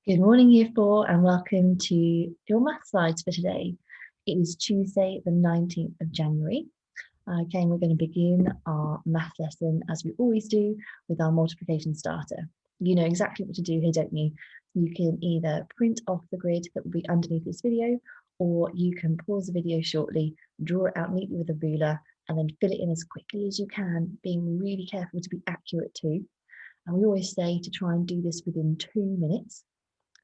Good morning, Year 4, and welcome to your math slides for today. It is Tuesday, the 19th of January. Okay, we're going to begin our math lesson, as we always do, with our multiplication starter. You know exactly what to do here, don't you? You can either print off the grid that will be underneath this video, or you can pause the video shortly, draw it out neatly with a ruler, and then fill it in as quickly as you can, being really careful to be accurate too. And we always say to try and do this within 2 minutes.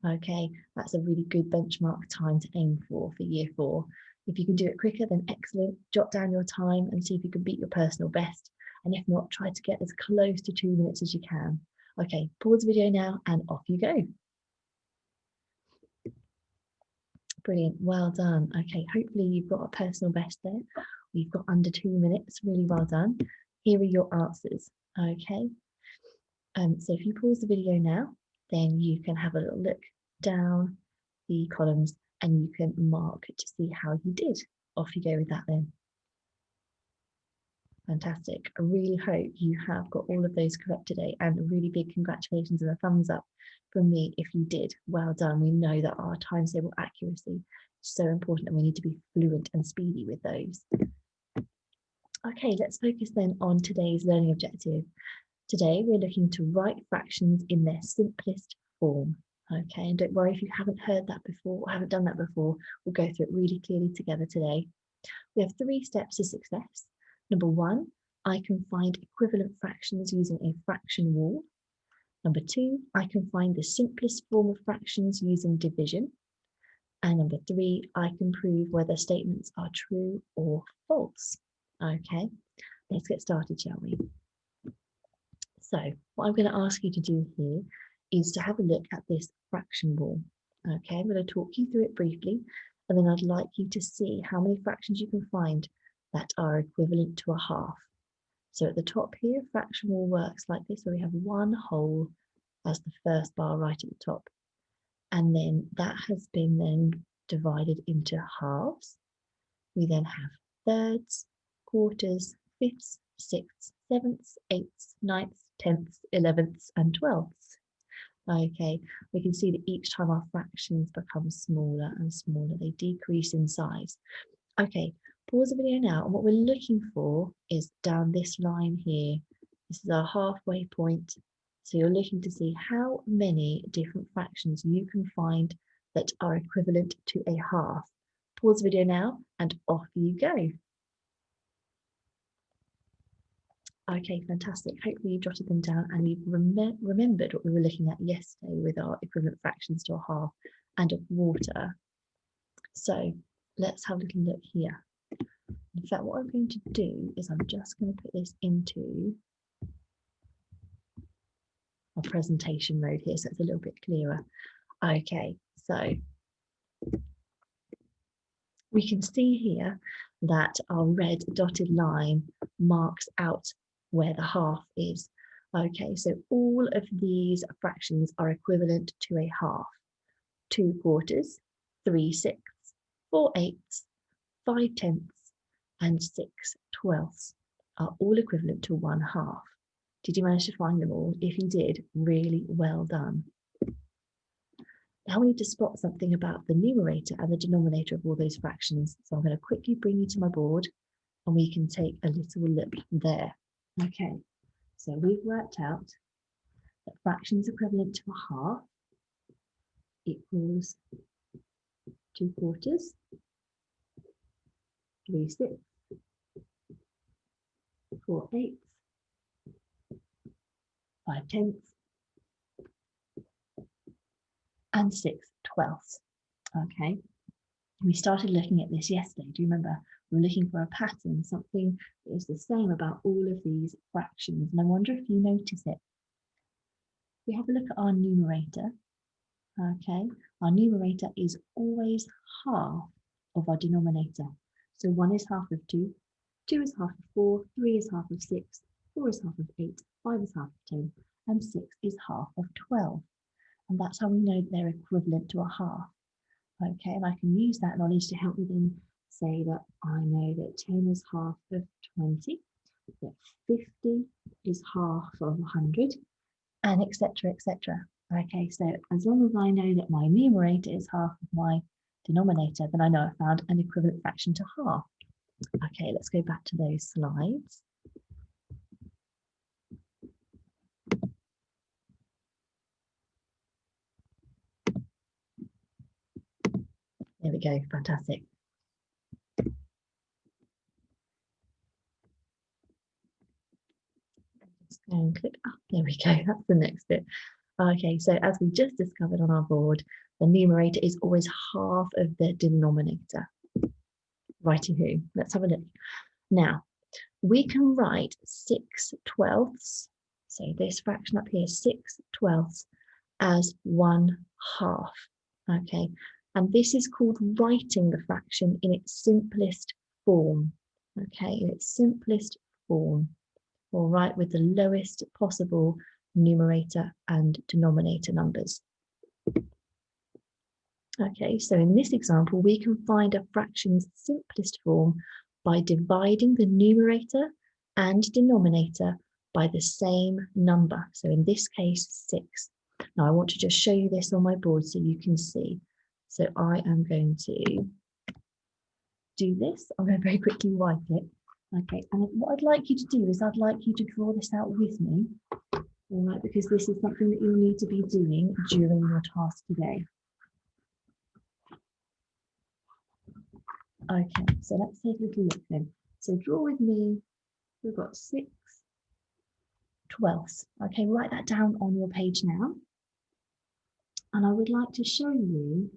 Okay, that's a really good benchmark time to aim for Year 4. If you can do it quicker, then excellent. Jot down your time and see if you can beat your personal best. And if not, try to get as close to 2 minutes as you can. Okay, pause the video now and off you go. Brilliant, well done. Okay, hopefully you've got a personal best there. We've got under 2 minutes, really well done. Here are your answers, okay? So if you pause the video now, then you can have a little look down the columns and you can mark to see how you did. Off you go with that then. Fantastic. I really hope you have got all of those correct today, and a really big congratulations and a thumbs up from me if you did. Well done. We know that our times table accuracy is so important and we need to be fluent and speedy with those. Okay, let's focus then on today's learning objective. Today, we're looking to write fractions in their simplest form. Okay, and don't worry if you haven't heard that before or haven't done that before, we'll go through it really clearly together today. We have 3 steps to success. Number 1, I can find equivalent fractions using a fraction rule. Number 2, I can find the simplest form of fractions using division. And number 3, I can prove whether statements are true or false. Okay, let's get started, shall we? So what I'm going to ask you to do here is to have a look at this fraction rule. Okay, I'm going to talk you through it briefly, and then I'd like you to see how many fractions you can find that are equivalent to a half. So at the top here, fraction rule works like this, where we have 1 whole as the first bar right at the top. And then that has been then divided into halves. We then have thirds, quarters, fifths, sixths, sevenths, eighths, ninths, tenths, 11ths, and 12ths. Okay, we can see that each time our fractions become smaller and smaller, they decrease in size. Okay, pause the video now, and what we're looking for is down this line here. This is our halfway point. So you're looking to see how many different fractions you can find that are equivalent to a half. Pause the video now and off you go. Okay, fantastic. Hopefully you jotted them down and you've remembered what we were looking at yesterday with our equivalent fractions to a half and a quarter. So let's have a little look here. In fact, what I'm going to do is I'm just going to put this into a presentation mode here so it's a little bit clearer. Okay, so we can see here that our red dotted line marks out where the half is. Okay, so all of these fractions are equivalent to a half. 2 quarters, 3 sixths, 4 eighths, 5 tenths, and 6 twelfths are all equivalent to 1 half. Did you manage to find them all? If you did, really well done. Now we need to spot something about the numerator and the denominator of all those fractions. So I'm going to quickly bring you to my board and we can take a little look there. Okay, so we've worked out that fractions equivalent to a half equals 2 quarters, 3 sixths, 4 eighths, 5 tenths, and 6 twelfths. Okay, we started looking at this yesterday. Do you remember? We were looking for a pattern, something that is the same about all of these fractions. And I wonder if you notice it. We have a look at our numerator. Okay, our numerator is always half of our denominator. So 1 is half of 2, 2 is half of 4, 3 is half of 6, 4 is half of 8, 5 is half of 10, and 6 is half of 12. And that's how we know they're equivalent to a half. Okay, and I can use that knowledge to help me then say that I know that 10 is half of 20, that 50 is half of 100, and etc., etc. Okay, so as long as I know that my numerator is half of my denominator, then I know I found an equivalent fraction to half. Okay, let's go back to those slides. There we go, fantastic. Just go and click up. There we go, that's the next bit. Okay, so as we just discovered on our board, the numerator is always half of the denominator. Righty-hoo, let's have a look. Now, we can write 6/12, so this fraction up here, 6/12, as 1/2. Okay, and this is called writing the fraction in its simplest form. Okay, in its simplest form. All right, with the lowest possible numerator and denominator numbers. Okay, so in this example, we can find a fraction's simplest form by dividing the numerator and denominator by the same number. So in this case, 6. Now I want to just show you this on my board so you can see. So I am going to do this. I'm going to very quickly write it. Okay, and what I'd like you to do is I'd like you to draw this out with me. All right, because this is something that you'll need to be doing during your task today. Okay, so let's take a little look then. So draw with me, we've got 6/12. Okay, write that down on your page now. And I would like to show you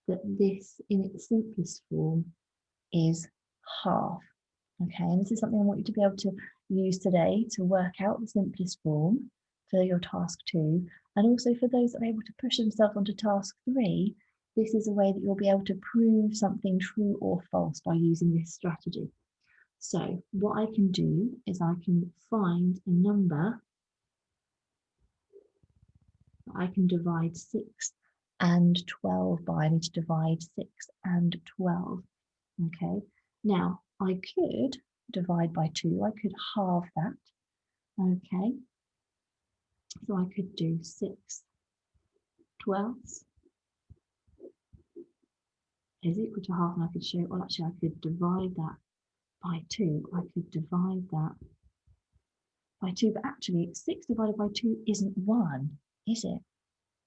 that this in its simplest form is half. Okay, and this is something I want you to be able to use today to work out the simplest form for your task 2. And also for those that are able to push themselves onto task 3, this is a way that you'll be able to prove something true or false by using this strategy. So what I can do is I can find a number that I can divide 6 and 12 by. I need to divide 6 and 12. Okay, now I could divide by 2. I could halve that. Okay, so I could do 6/12 is equal to half, and I could show, well, actually I could divide that by 2. I could divide that by 2, but actually 6 divided by 2 isn't 1, is it?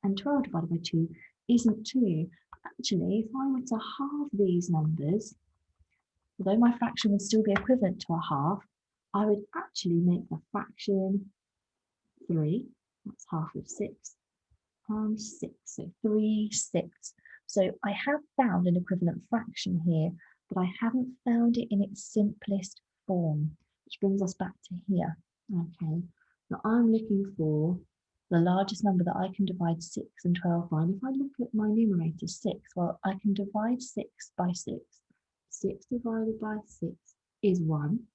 And 12 divided by 2 isn't 2. Actually, if I were to halve these numbers, although my fraction would still be equivalent to a half, I would actually make the fraction 3, that's half of 6, and 6, so 3/6. So I have found an equivalent fraction here, but I haven't found it in its simplest form, which brings us back to here. Okay, now I'm looking for the largest number that I can divide 6 and 12 by. And if I look at my numerator 6, well, I can divide 6 by 6. 6 divided by 6 is 1,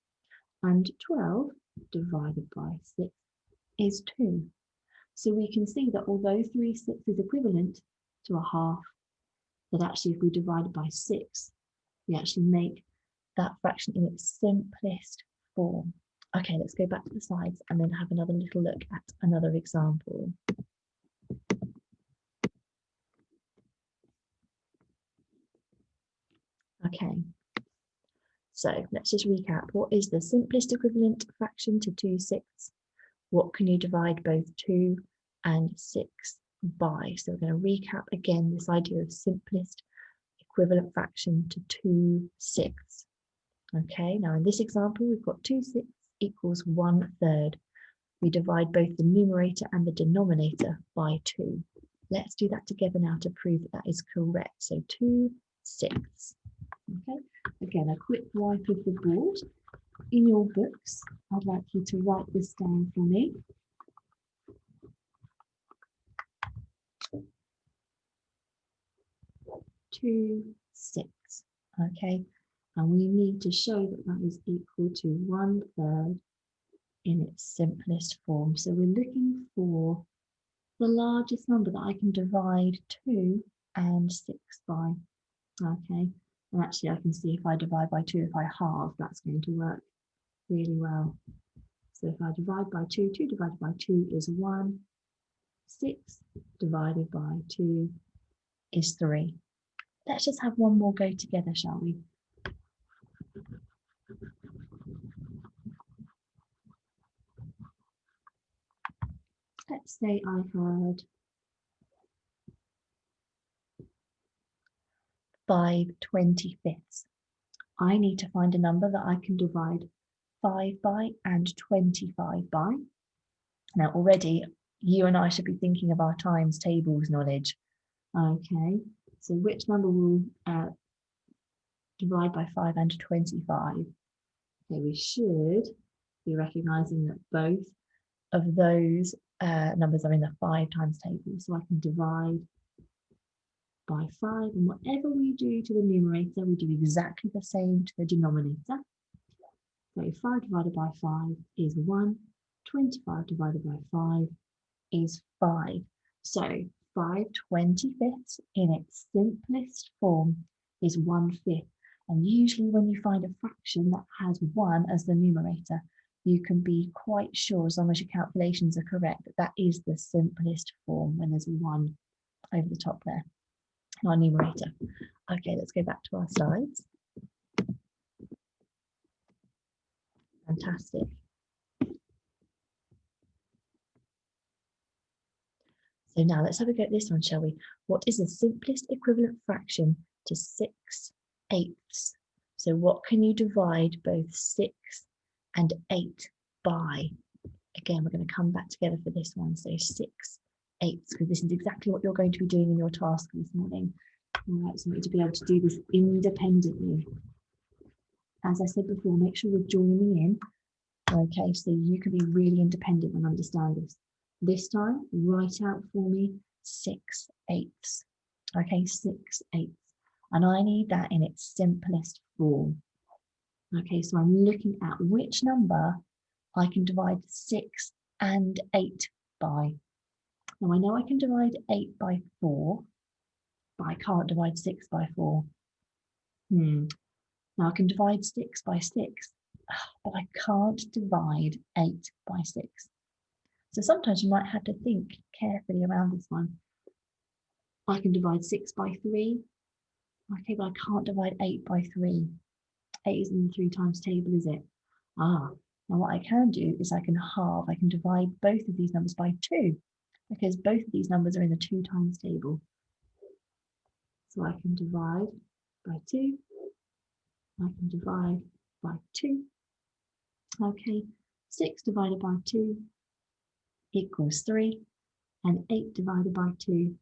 and 12 divided by 6 is 2. So we can see that although 3/6 is equivalent to a half, that actually if we divide it by 6, we actually make that fraction in its simplest form. Okay, let's go back to the slides and then have another little look at another example. Okay, so let's just recap. What is the simplest equivalent fraction to 2/6? What can you divide both 2 and 6 by? So we're going to recap again this idea of simplest equivalent fraction to 2/6. Okay, now in this example, we've got 2/6 equals 1/3. We divide both the numerator and the denominator by 2. Let's do that together now to prove that that is correct. So 2/6. Okay, again, a quick wipe of the board. In your books, I'd like you to write this down for me. Two, 6. Okay, and we need to show that that is equal to 1/3 in its simplest form. So we're looking for the largest number that I can divide 2 and 6 by. Okay, and actually I can see if I divide by 2, if I halve, that's going to work really well. So if I divide by 2, 2 divided by 2 is 1. 6 divided by 2 is 3. Let's just have one more go together, shall we? Let's say I had 5/25. I need to find a number that I can divide 5 by and 25 by. Now already you and I should be thinking of our times tables knowledge. Okay, so which number will divide by 5 and 25? Okay, we should be recognizing that both of those numbers are in the 5 times table. So I can divide by 5, and whatever we do to the numerator, we do exactly the same to the denominator. So 5 divided by 5 is 1, 25 divided by 5 is 5. So 5/25 in its simplest form is 1/5. And usually when you find a fraction that has 1 as the numerator, you can be quite sure, as long as your calculations are correct, that that is the simplest form when there's 1 over the top there, our numerator. Okay, let's go back to our slides. Fantastic. So now let's have a go at this one, shall we? What is the simplest equivalent fraction to 6/8? So what can you divide both 6 and 8 by? Again, we're going to come back together for this one. So 6/8, because this is exactly what you're going to be doing in your task this morning. All right, so you need to be able to do this independently. As I said before, make sure you're joining in. Okay, so you can be really independent and understand this. This time, write out for me 6/8. Okay, 6/8. And I need that in its simplest form. Okay, so I'm looking at which number I can divide 6 and 8 by. Now I know I can divide 8 by 4, but I can't divide 6 by 4. Now I can divide 6 by 6, but I can't divide 8 by 6. So sometimes you might have to think carefully around this one. I can divide 6 by 3. Okay, but I can't divide 8 by 3. 8 isn't in the 3 times table, is it? Now what I can do is I can halve. I can divide both of these numbers by 2, because both of these numbers are in the 2 times table. So I can divide by 2. I can divide by 2. Okay, 6 divided by 2 equals 3, and 8 divided by 2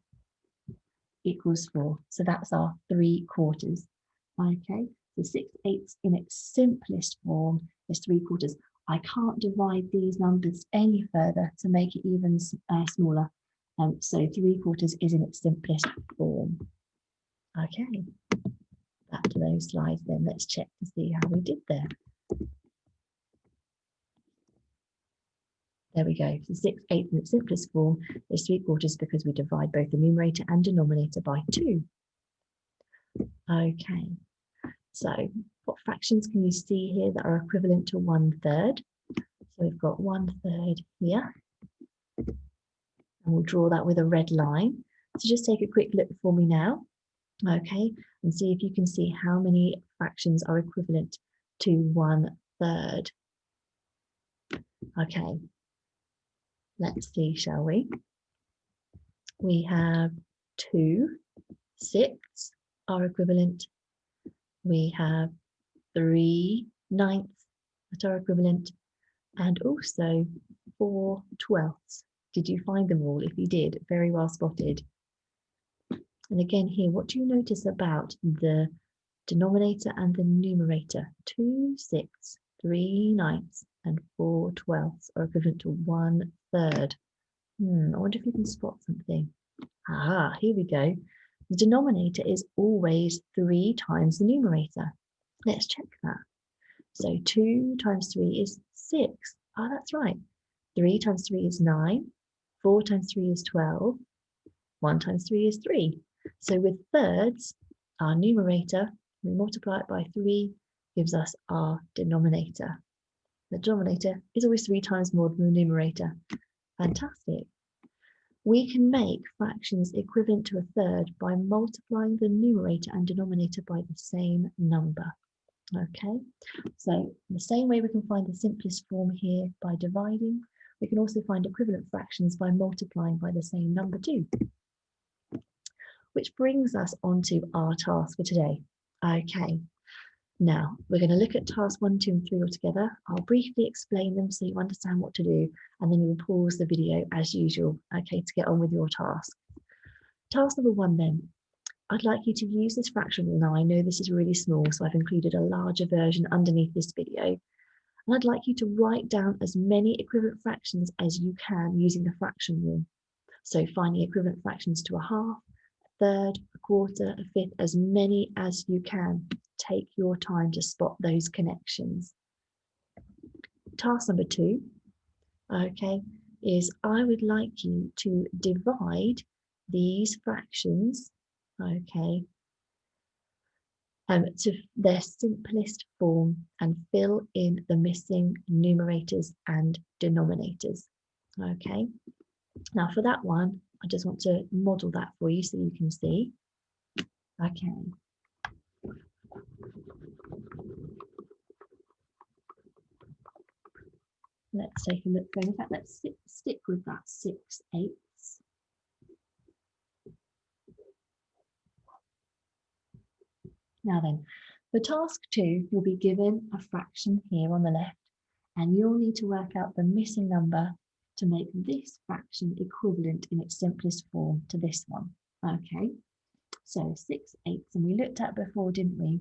equals 4. So that's our 3/4. Okay, so 6/8 in its simplest form is 3/4. I can't divide these numbers any further to make it even smaller. So 3/4 is in its simplest form. Okay, back to those slides then. Let's check to see how we did there. There we go. So 6/8 in its simplest form is 3/4 because we divide both the numerator and denominator by 2. Okay, so what fractions can you see here that are equivalent to 1/3? So we've got 1/3 here, and we'll draw that with a red line. So just take a quick look for me now, okay, and see if you can see how many fractions are equivalent to 1/3. Okay, let's see, shall we? We have 2/6 are equivalent. We have 3/9 that are equivalent, and also 4/12. Did you find them all? If you did, very well spotted. And again here, what do you notice about the denominator and the numerator? 2/6, 3/9, and 4/12 are equivalent to 1/3. I wonder if you can spot something. Here we go. The denominator is always 3 times the numerator. Let's check that. So 2 times 3 is 6. That's right. 3 times 3 is 9. 4 times 3 is 12. 1 times 3 is 3. So with thirds, our numerator, we multiply it by 3, gives us our denominator. The denominator is always 3 times more than the numerator. Fantastic. We can make fractions equivalent to a third by multiplying the numerator and denominator by the same number. Okay, so the same way we can find the simplest form here by dividing, we can also find equivalent fractions by multiplying by the same number too. Which brings us onto our task for today. Okay, now we're going to look at tasks 1, 2, and 3 all together. I'll briefly explain them so you understand what to do, and then you'll pause the video as usual, okay, to get on with your task. Task number 1 then. I'd like you to use this fraction rule. Now I know this is really small, so I've included a larger version underneath this video. And I'd like you to write down as many equivalent fractions as you can using the fraction rule. So finding equivalent fractions to a half, a third, a quarter, a fifth, as many as you can. Take your time to spot those connections. Task number 2, okay, is I would like you to divide these fractions, okay, to their simplest form and fill in the missing numerators and denominators. Okay, now for that one, I just want to model that for you so you can see. Okay. Let's take a look. In fact, let's stick with that 6/8. Now then, for task 2, you'll be given a fraction here on the left, and you'll need to work out the missing number to make this fraction equivalent in its simplest form to this one. Okay, so 6/8, and we looked at before, didn't we,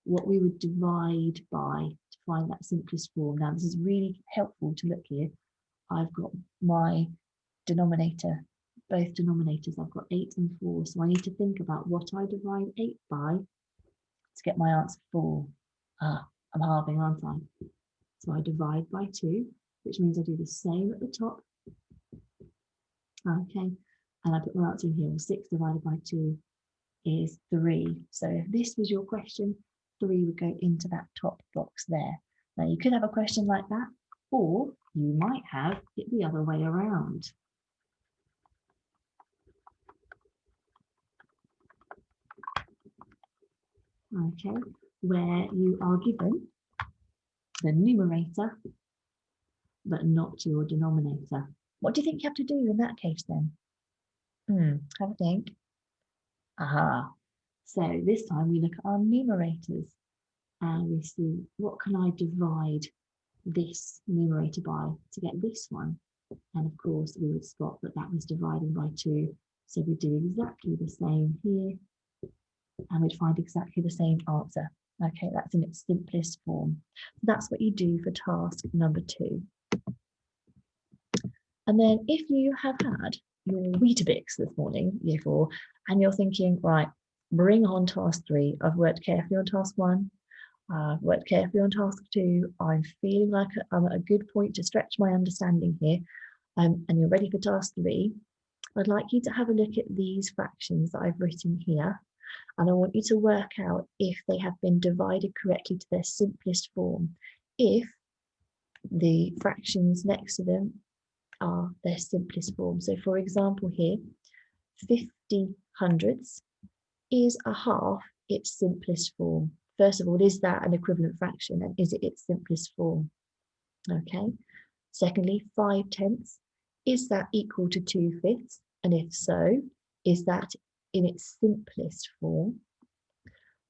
what we would divide by to find that simplest form. Now this is really helpful to look here. I've got my denominator, both denominators, I've got 8 and 4, so I need to think about what I divide 8 by to get my answer 4. I'm halving, aren't I? So I divide by 2, which means I do the same at the top. Okay, and I put my answer in here. 6 divided by 2 is 3. So if this was your question, 3 would go into that top box there. Now you could have a question like that, or you might have it the other way around. Okay, where you are given the numerator, but not your denominator. What do you think you have to do in that case then? Have a think. Aha. So this time we look at our numerators and we see what can I divide this numerator by to get this one. And of course we would spot that that was dividing by 2. So we do exactly the same here and we'd find exactly the same answer. Okay, that's in its simplest form. That's what you do for task number 2. And then if you have had your Weetabix this morning, year 4, and you're thinking, right, bring on task 3. I've worked carefully on task 1. I've worked carefully on task 2. I'm feeling like I'm at a good point to stretch my understanding here. And you're ready for task 3. I'd like you to have a look at these fractions that I've written here. And I want you to work out if they have been divided correctly to their simplest form. If the fractions next to them are their simplest form. So for example here, 50 hundredths is a half its simplest form. First of all, is that an equivalent fraction and is it its simplest form? Okay. Secondly, 5/10, is that equal to 2/5? And if so, is that in its simplest form?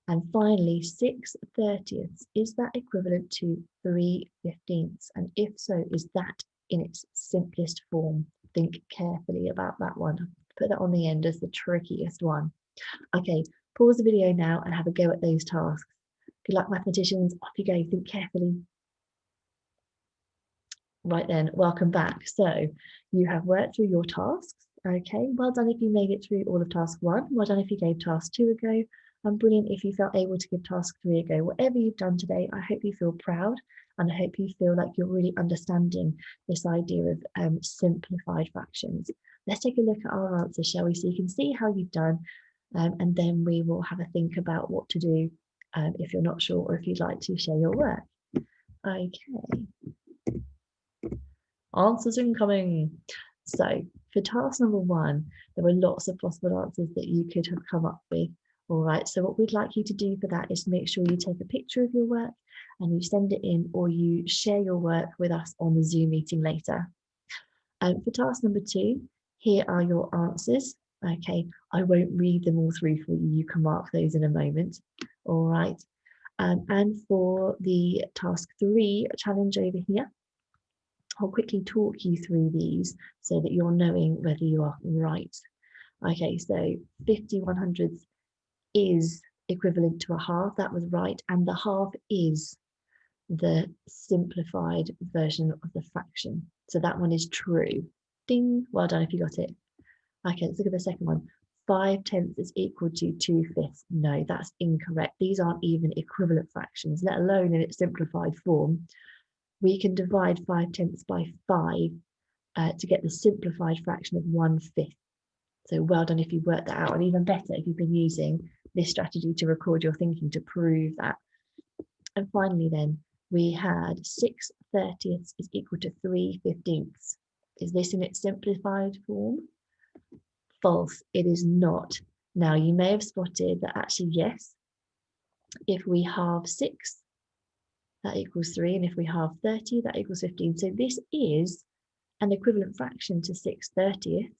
And finally, 6/30, is that equivalent to 3/15? And if so, is that in its simplest form? Think carefully about that one. Put that on the end as the trickiest one. Okay, pause the video now and have a go at those tasks. Good luck, mathematicians. Off you go. Think carefully. Right then, welcome back. So you have worked through your tasks. Okay, well done if you made it through all of task 1. Well done if you gave task 2 a go. And brilliant if you felt able to give task 3 a go. Whatever you've done today, I hope you feel proud and I hope you feel like you're really understanding this idea of simplified fractions. Let's take a look at our answers, shall we? So you can see how you've done and then we will have a think about what to do if you're not sure or if you'd like to share your work. Okay. Answers incoming. So For task number 1, there were lots of possible answers that you could have come up with. All right, so what we'd like you to do for that is make sure you take a picture of your work and you send it in, or you share your work with us on the Zoom meeting later. For task number 2, here are your answers. Okay, I won't read them all through for you. You can mark those in a moment. All right. And for the task 3 challenge over here, I'll quickly talk you through these so that you're knowing whether you are right. Okay, so 50/100ths is equivalent to a half. That was right. And the half is the simplified version of the fraction. So that one is true. Ding, well done if you got it. Okay, let's look at the second one. 5/10 is equal to 2/5. No, that's incorrect. These aren't even equivalent fractions, let alone in its simplified form. We can divide 5/10 by 5 to get the simplified fraction of 1/5. So well done if you worked that out, and even better if you've been using this strategy to record your thinking to prove that. And finally then, we had 6/30 is equal to 3/15. Is this in its simplified form? False, it is not. Now you may have spotted that actually yes, if we halve 6, that equals 3, and if we halve 30, that equals 15. So this is an equivalent fraction to 6/30,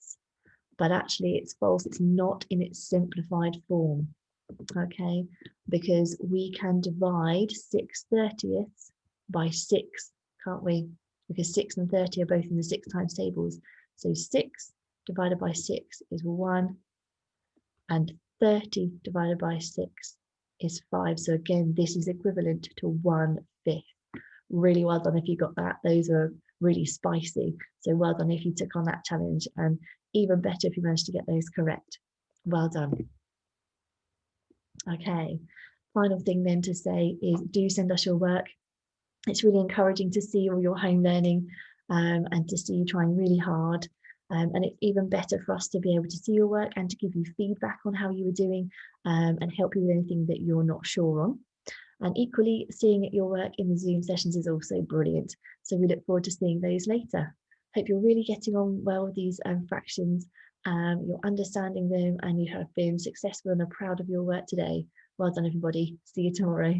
but actually it's false. It's not in its simplified form, okay? Because we can divide 6/30 by 6, can't we? Because 6 and 30 are both in the 6 times tables. So 6 divided by 6 is 1, and 30 divided by 6 is 5. So again, this is equivalent to 1/5. Really well done if you got that. Those are really spicy. So well done if you took on that challenge, and even better if you managed to get those correct. Well done. Okay, final thing then to say is do send us your work. It's really encouraging to see all your home learning and to see you trying really hard. And it's even better for us to be able to see your work and to give you feedback on how you were doing and help you with anything that you're not sure on. And equally, seeing your work in the Zoom sessions is also brilliant. So we look forward to seeing those later. Hope you're really getting on well with these fractions. You're understanding them and you have been successful and are proud of your work today. Well done, everybody. See you tomorrow.